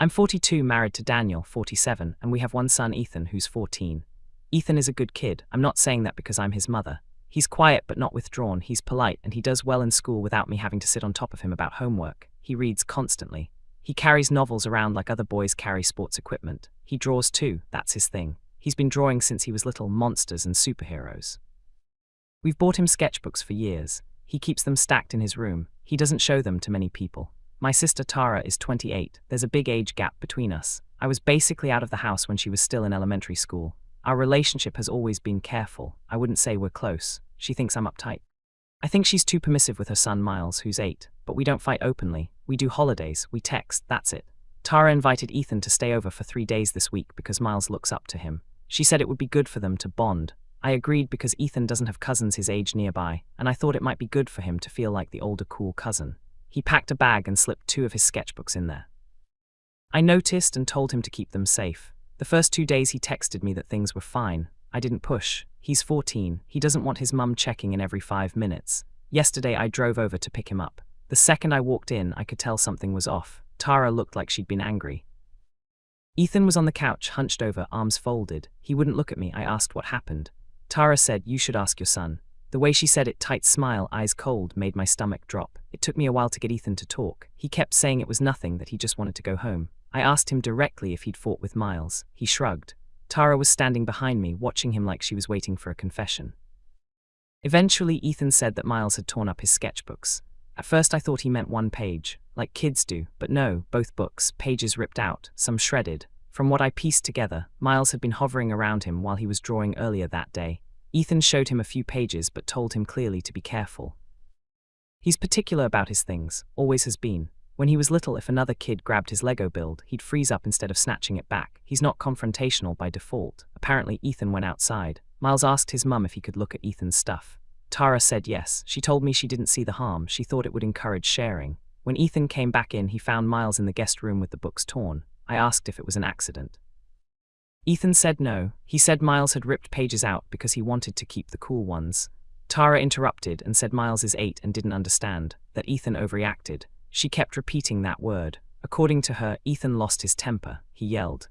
I'm 42, married to Daniel, 47, and we have one son, Ethan, who's 14. Ethan is a good kid. I'm not saying that because I'm his mother. He's quiet but not withdrawn, he's polite, and he does well in school without me having to sit on top of him about homework. He reads constantly. He carries novels around like other boys carry sports equipment. He draws too, that's his thing. He's been drawing since he was little, monsters and superheroes. We've bought him sketchbooks for years. He keeps them stacked in his room. He doesn't show them to many people. My sister Tara is 28. There's a big age gap between us. I was basically out of the house when she was still in elementary school. Our relationship has always been careful. I wouldn't say we're close. She thinks I'm uptight. I think she's too permissive with her son Miles, who's 8, but we don't fight openly. We do holidays, we text, that's it. Tara invited Ethan to stay over for 3 days this week because Miles looks up to him. She said it would be good for them to bond. I agreed because Ethan doesn't have cousins his age nearby, and I thought it might be good for him to feel like the older cool cousin. He packed a bag and slipped 2 of his sketchbooks in there. I noticed and told him to keep them safe. The first 2 days he texted me that things were fine. I didn't push. He's 14. He doesn't want his mum checking in every 5 minutes. Yesterday I drove over to pick him up. The second I walked in, I could tell something was off. Tara looked like she'd been angry. Ethan was on the couch, hunched over, arms folded. He wouldn't look at me. I asked what happened. Tara said, "You should ask your son." The way she said it, tight smile, eyes cold, made my stomach drop. It took me a while to get Ethan to talk. He kept saying it was nothing, that he just wanted to go home. I asked him directly if he'd fought with Miles. He shrugged. Tara was standing behind me, watching him like she was waiting for a confession. Eventually, Ethan said that Miles had torn up his sketchbooks. At first I thought he meant one page, like kids do, but no, both books, pages ripped out, some shredded. From what I pieced together, Miles had been hovering around him while he was drawing earlier that day. Ethan showed him a few pages but told him clearly to be careful. He's particular about his things, always has been. When he was little, if another kid grabbed his Lego build, he'd freeze up instead of snatching it back. He's not confrontational by default. Apparently, Ethan went outside. Miles asked his mum if he could look at Ethan's stuff. Tara said yes. She told me she didn't see the harm. She thought it would encourage sharing. When Ethan came back in, he found Miles in the guest room with the books torn. I asked if it was an accident. Ethan said no. He said Miles had ripped pages out because he wanted to keep the cool ones. Tara interrupted and said Miles is 8 and didn't understand, that Ethan overreacted. She kept repeating that word. According to her, Ethan lost his temper. He yelled.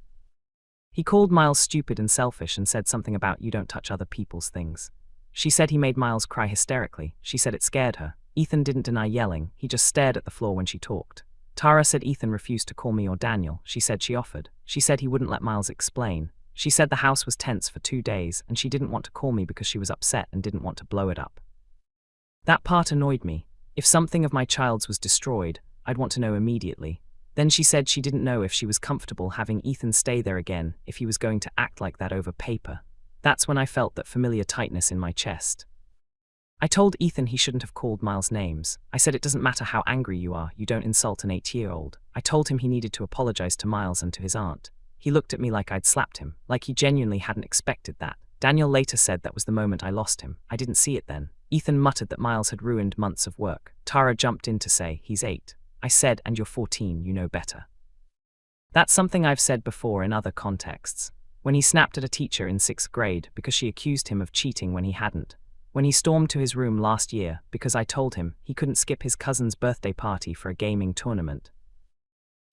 He called Miles stupid and selfish and said something about "you don't touch other people's things." She said he made Miles cry hysterically. She said it scared her. Ethan didn't deny yelling. He just stared at the floor when she talked. Tara said Ethan refused to call me or Daniel. She said she offered. She said he wouldn't let Miles explain. She said the house was tense for 2 days and she didn't want to call me because she was upset and didn't want to blow it up. That part annoyed me. If something of my child's was destroyed, I'd want to know immediately. Then she said she didn't know if she was comfortable having Ethan stay there again, if he was going to act like that over paper. That's when I felt that familiar tightness in my chest. I told Ethan he shouldn't have called Miles names. I said it doesn't matter how angry you are, you don't insult an 8-year-old. I told him he needed to apologize to Miles and to his aunt. He looked at me like I'd slapped him, like he genuinely hadn't expected that. Daniel later said that was the moment I lost him. I didn't see it then. Ethan muttered that Miles had ruined months of work. Tara jumped in to say, "He's 8. I said, "And you're 14, you know better." That's something I've said before in other contexts. When he snapped at a teacher in 6th grade because she accused him of cheating when he hadn't. When he stormed to his room last year because I told him he couldn't skip his cousin's birthday party for a gaming tournament.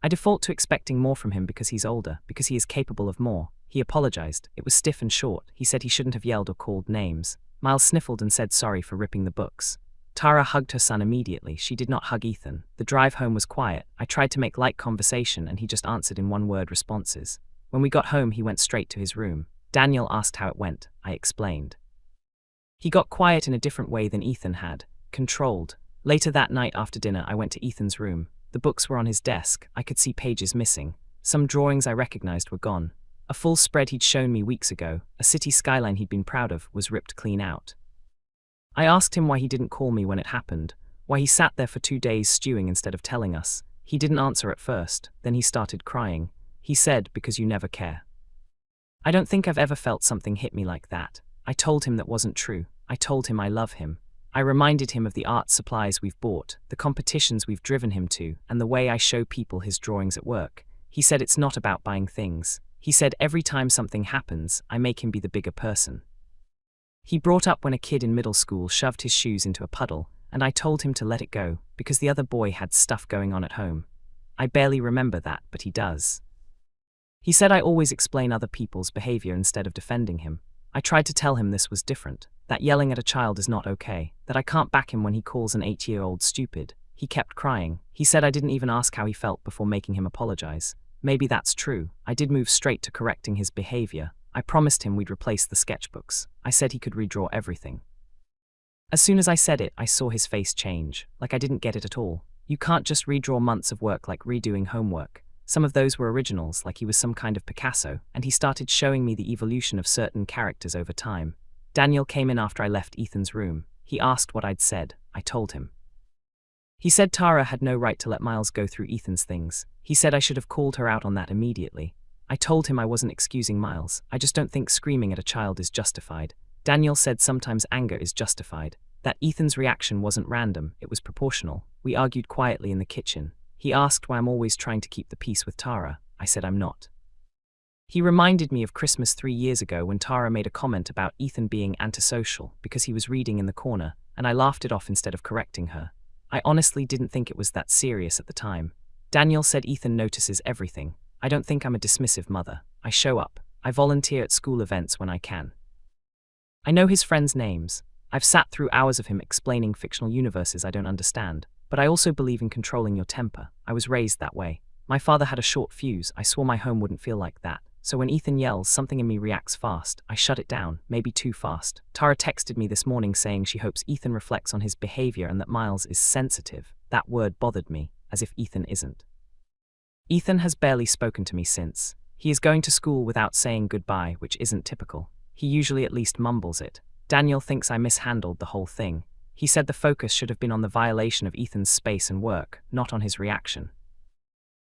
I default to expecting more from him because he's older, because he is capable of more. He apologized. It was stiff and short. He said he shouldn't have yelled or called names. Miles sniffled and said sorry for ripping the books. Tara hugged her son immediately. She did not hug Ethan. The drive home was quiet. I tried to make light conversation and he just answered in one-word responses. When we got home, he went straight to his room. Daniel asked how it went. I explained. He got quiet in a different way than Ethan had. Controlled. Later that night after dinner, I went to Ethan's room. The books were on his desk. I could see pages missing. Some drawings I recognized were gone. A full spread he'd shown me weeks ago, a city skyline he'd been proud of, was ripped clean out. I asked him why he didn't call me when it happened, why he sat there for 2 days stewing instead of telling us. He didn't answer at first, then he started crying. He said, "Because you never care." I don't think I've ever felt something hit me like that. I told him that wasn't true. I told him I love him. I reminded him of the art supplies we've bought, the competitions we've driven him to, and the way I show people his drawings at work. He said it's not about buying things. He said every time something happens, I make him be the bigger person. He brought up when a kid in middle school shoved his shoes into a puddle, and I told him to let it go, because the other boy had stuff going on at home. I barely remember that, but he does. He said I always explain other people's behavior instead of defending him. I tried to tell him this was different, that yelling at a child is not okay, that I can't back him when he calls an 8-year-old stupid. He kept crying. He said I didn't even ask how he felt before making him apologize. Maybe that's true. I did move straight to correcting his behavior. I promised him we'd replace the sketchbooks. I said he could redraw everything. As soon as I said it, I saw his face change, like I didn't get it at all. You can't just redraw months of work like redoing homework. Some of those were originals, like he was some kind of Picasso, and he started showing me the evolution of certain characters over time. Daniel came in after I left Ethan's room. He asked what I'd said. I told him. He said Tara had no right to let Miles go through Ethan's things. He said I should have called her out on that immediately. I told him I wasn't excusing Miles. I just don't think screaming at a child is justified. Daniel said sometimes anger is justified. That Ethan's reaction wasn't random, it was proportional. We argued quietly in the kitchen. He asked why I'm always trying to keep the peace with Tara. I said I'm not. He reminded me of Christmas 3 years ago when Tara made a comment about Ethan being antisocial because he was reading in the corner, and I laughed it off instead of correcting her. I honestly didn't think it was that serious at the time. Daniel said Ethan notices everything. I don't think I'm a dismissive mother. I show up. I volunteer at school events when I can. I know his friends' names. I've sat through hours of him explaining fictional universes I don't understand, but I also believe in controlling your temper. I was raised that way. My father had a short fuse. I swore my home wouldn't feel like that. So when Ethan yells, something in me reacts fast. I shut it down, maybe too fast. Tara texted me this morning saying she hopes Ethan reflects on his behavior and that Miles is sensitive. That word bothered me, as if Ethan isn't. Ethan has barely spoken to me since. He is going to school without saying goodbye, which isn't typical. He usually at least mumbles it. Daniel thinks I mishandled the whole thing. He said the focus should have been on the violation of Ethan's space and work, not on his reaction.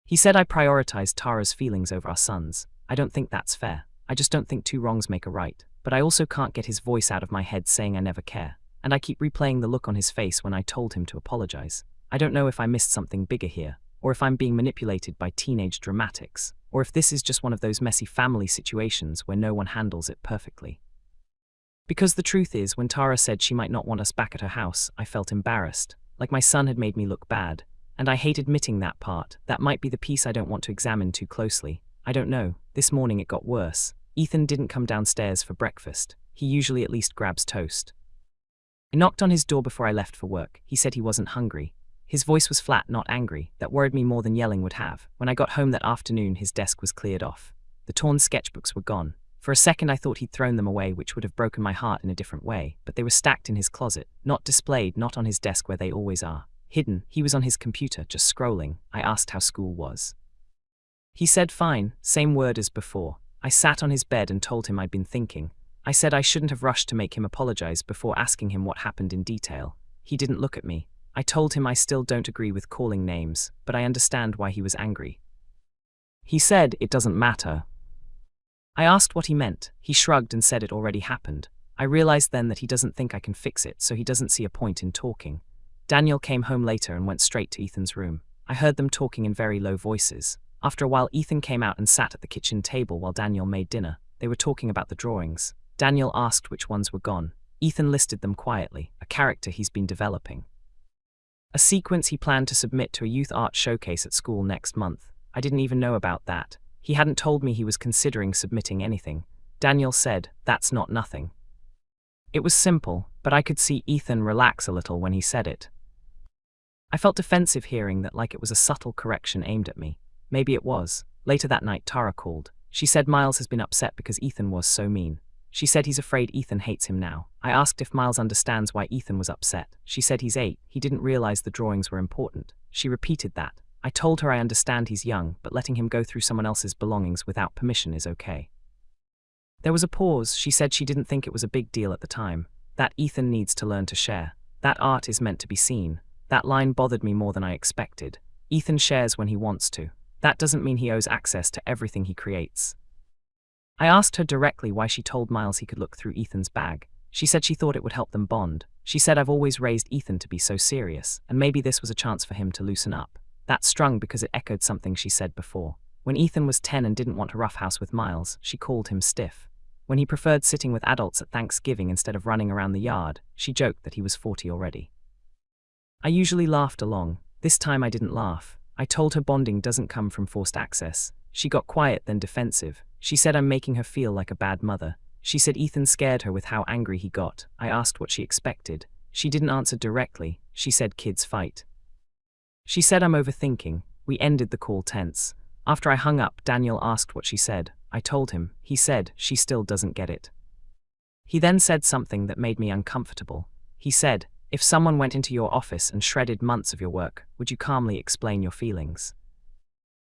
He said I prioritized Tara's feelings over our son's. I don't think that's fair. I just don't think two wrongs make a right. But I also can't get his voice out of my head saying I never care. And I keep replaying the look on his face when I told him to apologize. I don't know if I missed something bigger here, or if I'm being manipulated by teenage dramatics, or if this is just one of those messy family situations where no one handles it perfectly. Because the truth is, when Tara said she might not want us back at her house, I felt embarrassed, like my son had made me look bad. And I hate admitting that part. That might be the piece I don't want to examine too closely. I don't know. This morning it got worse. Ethan didn't come downstairs for breakfast. He usually at least grabs toast. I knocked on his door before I left for work. He said he wasn't hungry. His voice was flat, not angry. That worried me more than yelling would have. When I got home that afternoon, his desk was cleared off. The torn sketchbooks were gone. For a second I thought he'd thrown them away, which would have broken my heart in a different way, but they were stacked in his closet, not displayed, not on his desk where they always are. Hidden. He was on his computer, just scrolling. I asked how school was. He said fine, same word as before. I sat on his bed and told him I'd been thinking. I said I shouldn't have rushed to make him apologize before asking him what happened in detail. He didn't look at me. I told him I still don't agree with calling names, but I understand why he was angry. He said it doesn't matter. I asked what he meant. He shrugged and said it already happened. I realized then that he doesn't think I can fix it, so he doesn't see a point in talking. Daniel came home later and went straight to Ethan's room. I heard them talking in very low voices. After a while, Ethan came out and sat at the kitchen table while Daniel made dinner. They were talking about the drawings. Daniel asked which ones were gone. Ethan listed them quietly, a character he's been developing. A sequence he planned to submit to a youth art showcase at school next month. I didn't even know about that. He hadn't told me he was considering submitting anything. Daniel said, "That's not nothing." It was simple, but I could see Ethan relax a little when he said it. I felt defensive hearing that, like it was a subtle correction aimed at me. Maybe it was. Later that night, Tara called. She said Miles has been upset because Ethan was so mean. She said he's afraid Ethan hates him now. I asked if Miles understands why Ethan was upset. She said he's 8. He didn't realize the drawings were important. She repeated that. I told her I understand he's young, but letting him go through someone else's belongings without permission is okay. There was a pause. She said she didn't think it was a big deal at the time. That Ethan needs to learn to share. That art is meant to be seen. That line bothered me more than I expected. Ethan shares when he wants to. That doesn't mean he owes access to everything he creates. I asked her directly why she told Miles he could look through Ethan's bag. She said she thought it would help them bond. She said I've always raised Ethan to be so serious, and maybe this was a chance for him to loosen up. That strung because it echoed something she said before. When Ethan was 10 and didn't want to roughhouse with Miles, she called him stiff. When he preferred sitting with adults at Thanksgiving instead of running around the yard, she joked that he was 40 already. I usually laughed along. This time I didn't laugh. I told her bonding doesn't come from forced access. She got quiet, then defensive. She said I'm making her feel like a bad mother. She said Ethan scared her with how angry he got. I asked what she expected. She didn't answer directly. She said kids fight. She said I'm overthinking. We ended the call tense. After I hung up, Daniel asked what she said. I told him. He said she still doesn't get it. He then said something that made me uncomfortable. He said, if someone went into your office and shredded months of your work, would you calmly explain your feelings?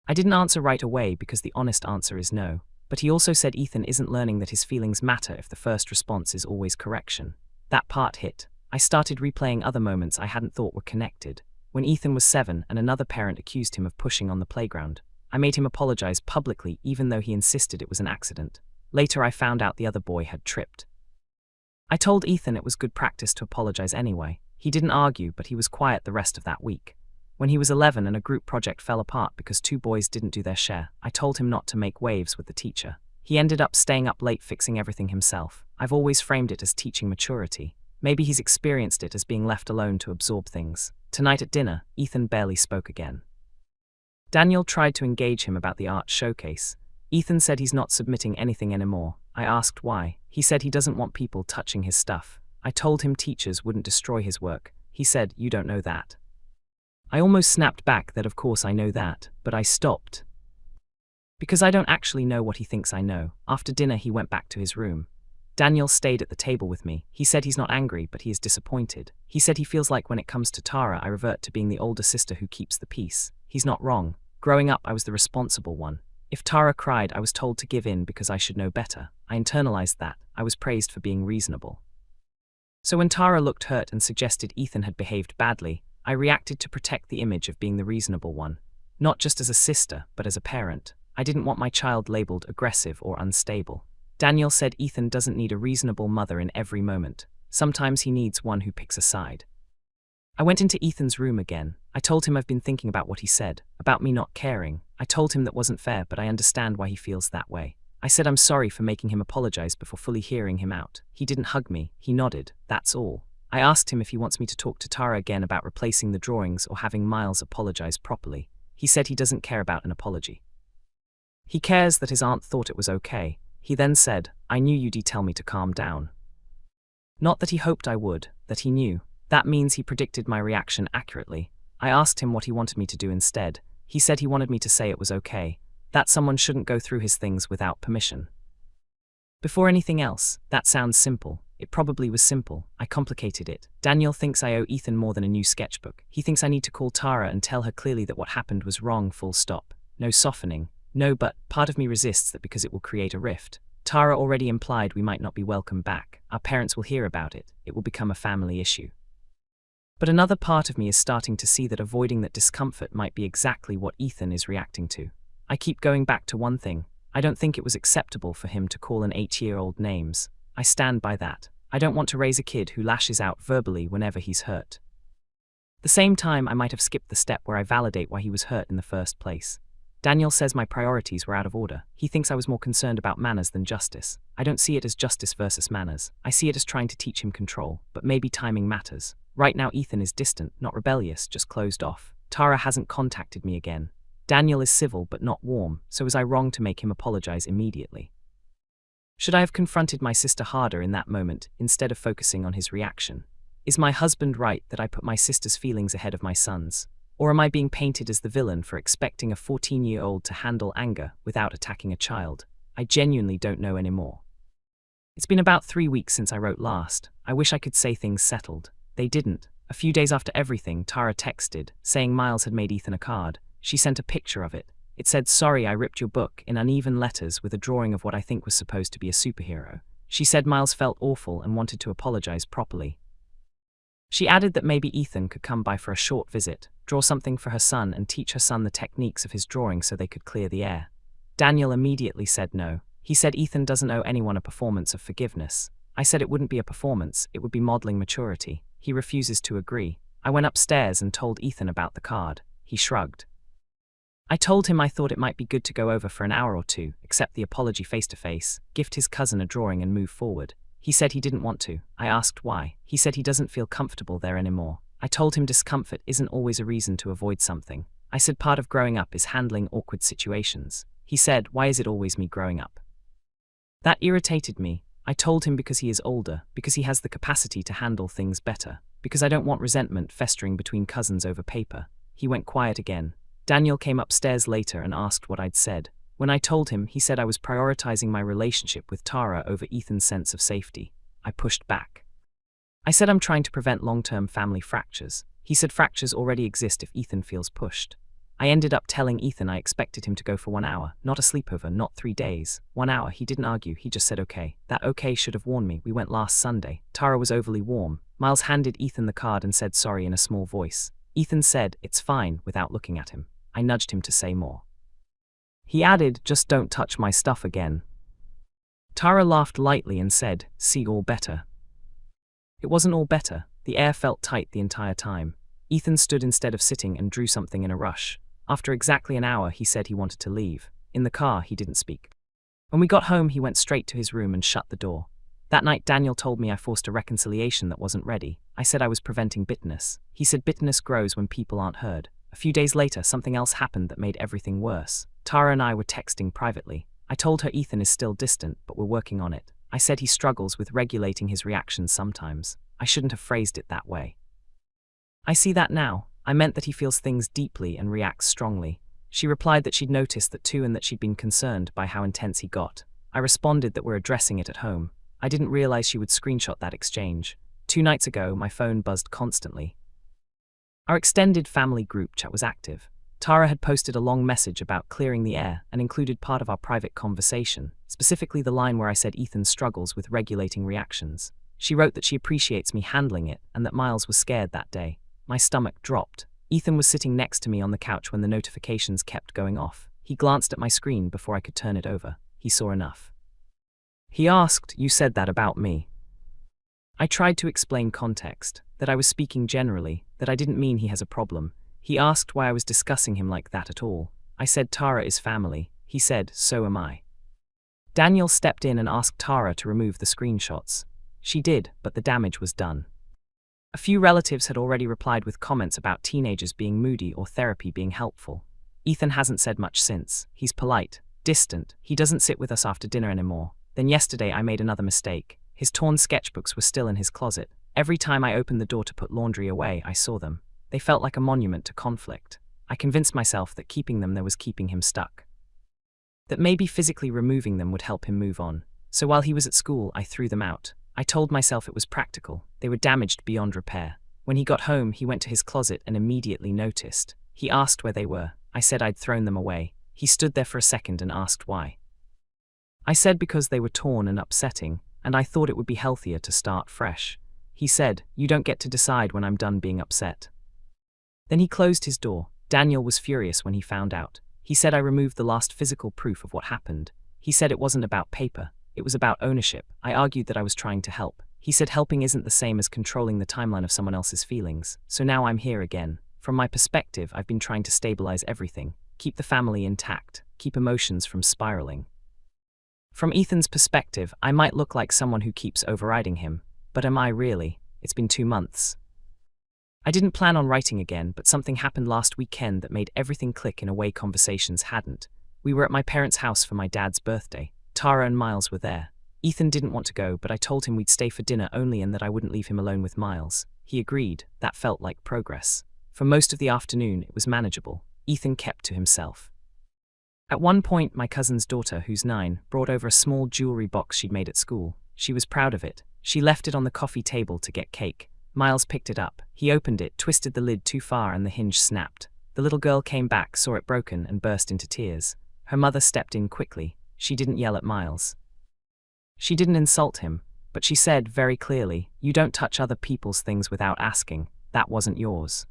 I didn't answer right away because the honest answer is no. But he also said Ethan isn't learning that his feelings matter if the first response is always correction. That part hit. I started replaying other moments I hadn't thought were connected. When Ethan was 7 and another parent accused him of pushing on the playground, I made him apologize publicly even though he insisted it was an accident. Later I found out the other boy had tripped. I told Ethan it was good practice to apologize anyway. He didn't argue, but he was quiet the rest of that week. When he was 11 and a group project fell apart because 2 boys didn't do their share, I told him not to make waves with the teacher. He ended up staying up late fixing everything himself. I've always framed it as teaching maturity. Maybe he's experienced it as being left alone to absorb things. Tonight at dinner, Ethan barely spoke again. Daniel tried to engage him about the art showcase. Ethan said he's not submitting anything anymore. I asked why. He said he doesn't want people touching his stuff. I told him teachers wouldn't destroy his work. He said, you don't know that. I almost snapped back that of course I know that, but I stopped. Because I don't actually know what he thinks I know. After dinner he went back to his room. Daniel stayed at the table with me. He said he's not angry, but he is disappointed. He said he feels like when it comes to Tara I revert to being the older sister who keeps the peace. He's not wrong. Growing up I was the responsible one. If Tara cried I was told to give in because I should know better. I internalized that. I was praised for being reasonable. So when Tara looked hurt and suggested Ethan had behaved badly, I reacted to protect the image of being the reasonable one. Not just as a sister, but as a parent. I didn't want my child labeled aggressive or unstable. Daniel said Ethan doesn't need a reasonable mother in every moment. Sometimes he needs one who picks a side. I went into Ethan's room again. I told him I've been thinking about what he said, about me not caring. I told him that wasn't fair, but I understand why he feels that way. I said I'm sorry for making him apologize before fully hearing him out. He didn't hug me, he nodded, that's all. I asked him if he wants me to talk to Tara again about replacing the drawings or having Miles apologize properly. He said he doesn't care about an apology. He cares that his aunt thought it was okay. He then said, I knew you'd tell me to calm down. Not that he hoped I would, that he knew. That means he predicted my reaction accurately. I asked him what he wanted me to do instead. He said he wanted me to say it was okay, that someone shouldn't go through his things without permission. Before anything else, that sounds simple. It probably was simple. I complicated it. Daniel thinks I owe Ethan more than a new sketchbook. He thinks I need to call Tara and tell her clearly that what happened was wrong, full stop. No softening. No, but part of me resists that because it will create a rift. Tara already implied we might not be welcome back. Our parents will hear about it. It will become a family issue. But another part of me is starting to see that avoiding that discomfort might be exactly what Ethan is reacting to. I keep going back to one thing. I don't think it was acceptable for him to call an 8-year-old names. I stand by that. I don't want to raise a kid who lashes out verbally whenever he's hurt. At the same time, I might have skipped the step where I validate why he was hurt in the first place. Daniel says my priorities were out of order. He thinks I was more concerned about manners than justice. I don't see it as justice versus manners. I see it as trying to teach him control, but maybe timing matters. Right now Ethan is distant, not rebellious, just closed off. Tara hasn't contacted me again. Daniel is civil but not warm, so was I wrong to make him apologize immediately? Should I have confronted my sister harder in that moment, instead of focusing on his reaction? Is my husband right that I put my sister's feelings ahead of my son's? Or am I being painted as the villain for expecting a 14-year-old to handle anger without attacking a child? I genuinely don't know anymore. It's been about 3 weeks since I wrote last. I wish I could say things settled. They didn't. A few days after everything, Tara texted, saying Miles had made Ethan a card. She sent a picture of it. It said, sorry I ripped your book, in uneven letters with a drawing of what I think was supposed to be a superhero. She said Miles felt awful and wanted to apologize properly. She added that maybe Ethan could come by for a short visit, draw something for her son and teach her son the techniques of his drawing so they could clear the air. Daniel immediately said no. He said Ethan doesn't owe anyone a performance of forgiveness. I said it wouldn't be a performance, it would be modeling maturity. He refuses to agree. I went upstairs and told Ethan about the card. He shrugged. I told him I thought it might be good to go over for an hour or two, accept the apology face-to-face, gift his cousin a drawing and move forward. He said he didn't want to. I asked why. He said he doesn't feel comfortable there anymore. I told him discomfort isn't always a reason to avoid something. I said part of growing up is handling awkward situations. He said, why is it always me growing up? That irritated me. I told him because he is older, because he has the capacity to handle things better, because I don't want resentment festering between cousins over paper. He went quiet again. Daniel came upstairs later and asked what I'd said. When I told him, he said I was prioritizing my relationship with Tara over Ethan's sense of safety. I pushed back. I said I'm trying to prevent long-term family fractures. He said fractures already exist if Ethan feels pushed. I ended up telling Ethan I expected him to go for 1 hour, not a sleepover, not 3 days. 1 hour, he didn't argue, he just said okay. That okay should have warned me. We went last Sunday. Tara was overly warm. Miles handed Ethan the card and said sorry in a small voice. Ethan said, it's fine, without looking at him. I nudged him to say more. He added, just don't touch my stuff again. Tara laughed lightly and said, see all better. It wasn't all better. The air felt tight the entire time. Ethan stood instead of sitting and drew something in a rush. After exactly an hour, he said he wanted to leave. In the car, he didn't speak. When we got home, he went straight to his room and shut the door. That night, Daniel told me I forced a reconciliation that wasn't ready. I said I was preventing bitterness. He said bitterness grows when people aren't heard. A few days later, something else happened that made everything worse. Tara and I were texting privately. I told her Ethan is still distant, but we're working on it. I said he struggles with regulating his reactions sometimes. I shouldn't have phrased it that way. I see that now. I meant that he feels things deeply and reacts strongly. She replied that she'd noticed that too and that she'd been concerned by how intense he got. I responded that we're addressing it at home. I didn't realize she would screenshot that exchange. 2 nights ago, my phone buzzed constantly. Our extended family group chat was active. Tara had posted a long message about clearing the air and included part of our private conversation, specifically the line where I said Ethan struggles with regulating reactions. She wrote that she appreciates me handling it and that Miles was scared that day. My stomach dropped. Ethan was sitting next to me on the couch when the notifications kept going off. He glanced at my screen before I could turn it over. He saw enough. He asked, you said that about me. I tried to explain context, that I was speaking generally, that I didn't mean he has a problem. He asked why I was discussing him like that at all. I said Tara is family. He said, so am I. Daniel stepped in and asked Tara to remove the screenshots. She did, but the damage was done. A few relatives had already replied with comments about teenagers being moody or therapy being helpful. Ethan hasn't said much since. He's polite, distant. He doesn't sit with us after dinner anymore. Then yesterday I made another mistake. His torn sketchbooks were still in his closet. Every time I opened the door to put laundry away, I saw them. They felt like a monument to conflict. I convinced myself that keeping them there was keeping him stuck. That maybe physically removing them would help him move on. So while he was at school, I threw them out. I told myself it was practical. They were damaged beyond repair. When he got home, he went to his closet and immediately noticed. He asked where they were. I said I'd thrown them away. He stood there for a second and asked why. I said because they were torn and upsetting, and I thought it would be healthier to start fresh. He said, you don't get to decide when I'm done being upset. Then he closed his door. Daniel was furious when he found out. He said I removed the last physical proof of what happened. He said it wasn't about paper. It was about ownership. I argued that I was trying to help. He said helping isn't the same as controlling the timeline of someone else's feelings. So now I'm here again. From my perspective, I've been trying to stabilize everything, keep the family intact, keep emotions from spiraling. From Ethan's perspective, I might look like someone who keeps overriding him, but am I really? It's been 2 months. I didn't plan on writing again, but something happened last weekend that made everything click in a way conversations hadn't. We were at my parents' house for my dad's birthday. Tara and Miles were there. Ethan didn't want to go, but I told him we'd stay for dinner only and that I wouldn't leave him alone with Miles. He agreed. That felt like progress. For most of the afternoon, it was manageable. Ethan kept to himself. At one point, my cousin's daughter, who's 9, brought over a small jewelry box she'd made at school. She was proud of it. She left it on the coffee table to get cake. Miles picked it up. He opened it, twisted the lid too far, and the hinge snapped. The little girl came back, saw it broken, and burst into tears. Her mother stepped in quickly. She didn't yell at Miles. She didn't insult him, but she said very clearly, you don't touch other people's things without asking. That wasn't yours.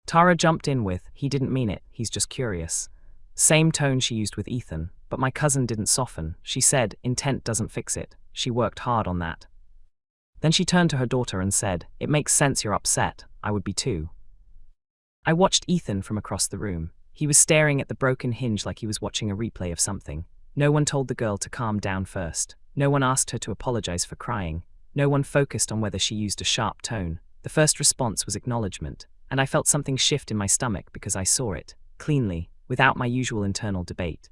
Tara jumped in with, he didn't mean it, he's just curious. Same tone she used with Ethan, but my cousin didn't soften. She said, intent doesn't fix it. She worked hard on that. Then she turned to her daughter and said, it makes sense you're upset. I would be too. I watched Ethan from across the room. He was staring at the broken hinge like he was watching a replay of something. No one told the girl to calm down first. No one asked her to apologize for crying. No one focused on whether she used a sharp tone. The first response was acknowledgement. and I felt something shift in my stomach because I saw it, cleanly, without my usual internal debate.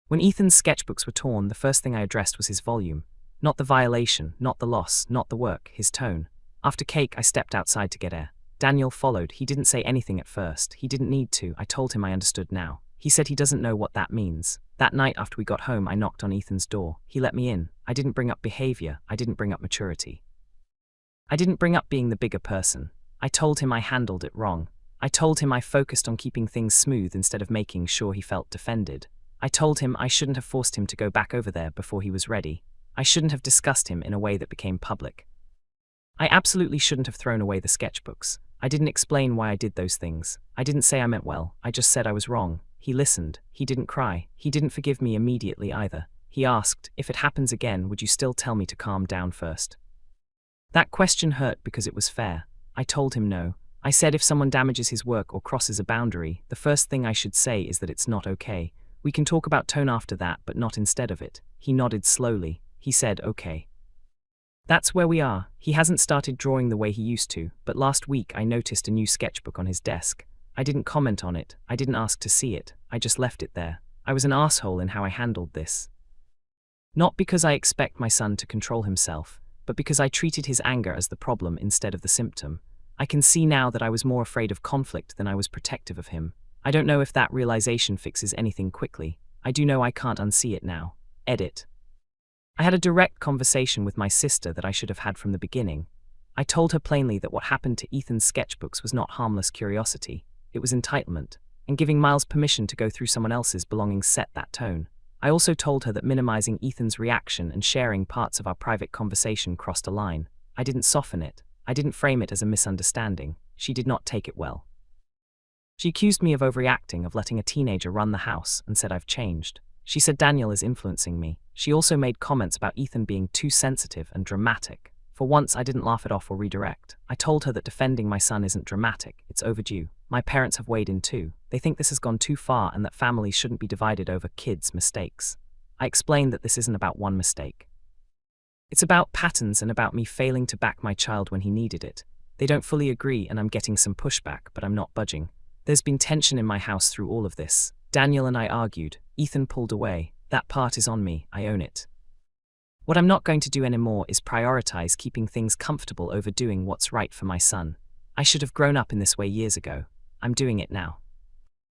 When Ethan's sketchbooks were torn, the first thing I addressed was his volume. Not the violation, not the loss, not the work, his tone. After cake, I stepped outside to get air. Daniel followed. He didn't say anything at first. He didn't need to. I told him I understood now. He said he doesn't know what that means. That night after we got home, I knocked on Ethan's door. He let me in. I didn't bring up behavior. I didn't bring up maturity. I didn't bring up being the bigger person. I told him I handled it wrong. I told him I focused on keeping things smooth instead of making sure he felt defended. I told him I shouldn't have forced him to go back over there before he was ready. I shouldn't have discussed him in a way that became public. I absolutely shouldn't have thrown away the sketchbooks. I didn't explain why I did those things. I didn't say I meant well. I just said I was wrong. He listened. He didn't cry. He didn't forgive me immediately either. He asked, if it happens again, would you still tell me to calm down first? That question hurt because it was fair. I told him no. I said if someone damages his work or crosses a boundary, the first thing I should say is that it's not okay. We can talk about tone after that, but not instead of it. He nodded slowly. He said, okay. That's where we are. He hasn't started drawing the way he used to, but last week I noticed a new sketchbook on his desk. I didn't comment on it. I didn't ask to see it. I just left it there. I was an asshole in how I handled this. Not because I expect my son to control himself, but because I treated his anger as the problem instead of the symptom. I can see now that I was more afraid of conflict than I was protective of him. I don't know if that realization fixes anything quickly. I do know I can't unsee it now. Edit. I had a direct conversation with my sister that I should have had from the beginning. I told her plainly that what happened to Ethan's sketchbooks was not harmless curiosity. It was entitlement, and giving Miles permission to go through someone else's belongings set that tone. I also told her that minimizing Ethan's reaction and sharing parts of our private conversation crossed a line. I didn't soften it. I didn't frame it as a misunderstanding. She did not take it well. She accused me of overreacting, of letting a teenager run the house, and said I've changed. She said Daniel is influencing me. She also made comments about Ethan being too sensitive and dramatic. For once, I didn't laugh it off or redirect. I told her that defending my son isn't dramatic, it's overdue. My parents have weighed in too. They think this has gone too far and that families shouldn't be divided over kids' mistakes. I explained that this isn't about one mistake. It's about patterns and about me failing to back my child when he needed it. They don't fully agree and I'm getting some pushback, but I'm not budging. There's been tension in my house through all of this. Daniel and I argued. Ethan pulled away. That part is on me. I own it. What I'm not going to do anymore is prioritize keeping things comfortable over doing what's right for my son. I should have grown up in this way years ago. I'm doing it now.